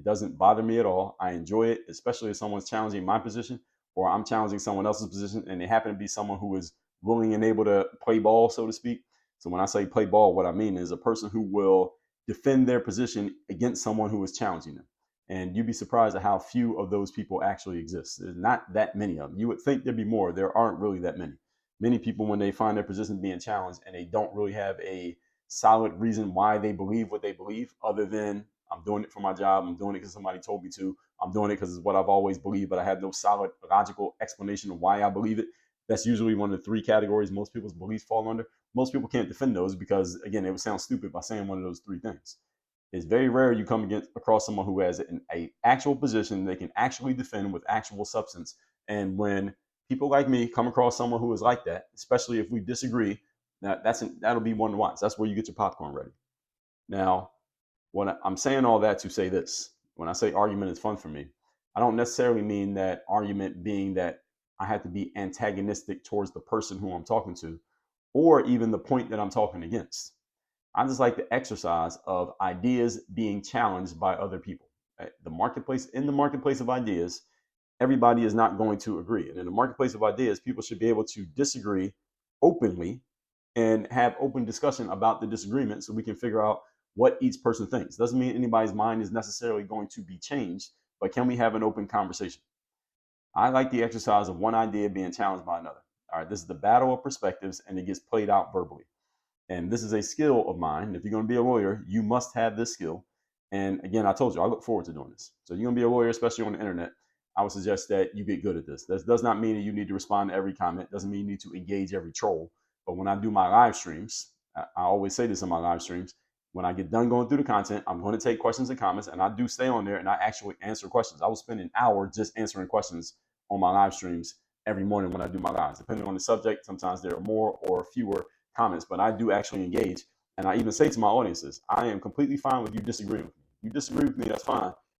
It doesn't bother me at all. I enjoy it, especially if someone's challenging my position or I'm challenging someone else's position and they happen to be someone who is willing and able to play ball, so to speak. So when I say play ball, what I mean is a person who will defend their position against someone who is challenging them. And you'd be surprised at how few of those people actually exist. There's not that many of them. You would think there'd be more. There aren't really that many. Many people, when they find their position being challenged and they don't really have a solid reason why they believe what they believe, other than I'm doing it for my job, I'm doing it because somebody told me to, I'm doing it because it's what I've always believed, but I have no solid logical explanation of why I believe it. That's usually one of the three categories most people's beliefs fall under. Most people can't defend those because, again, it would sound stupid by saying one of those three things. It's very rare you come across someone who has an actual position they can actually defend with actual substance. And when people like me come across someone who is like that, especially if we disagree, that'll be one to watch. That's where you get your popcorn ready. Now, when I'm saying all that to say this, when I say argument is fun for me, I don't necessarily mean that argument being that I have to be antagonistic towards the person who I'm talking to, or even the point that I'm talking against. I just like the exercise of ideas being challenged by other people. The marketplace, in the marketplace of ideas, everybody is not going to agree. And in the marketplace of ideas, people should be able to disagree openly and have open discussion about the disagreement so we can figure out what each person thinks. Doesn't mean anybody's mind is necessarily going to be changed, but can we have an open conversation? I like the exercise of one idea being challenged by another. All right, this is the battle of perspectives and it gets played out verbally. And this is a skill of mine. If you're going to be a lawyer, you must have this skill. And again, I told you, I look forward to doing this. So you're going to be a lawyer, especially on the internet. I would suggest that you get good at this. This does not mean that you need to respond to every comment. Doesn't mean you need to engage every troll. But when I do my live streams, I always say this in my live streams. When I get done going through the content, I'm going to take questions and comments, and I do stay on there and I actually answer questions. I will spend an hour just answering questions on my live streams every morning when I do my lives. Depending on the subject, sometimes there are more or fewer comments, but I do actually engage. And I even say to my audiences, I am completely fine with you disagreeing with me. You disagree with me, that's fine.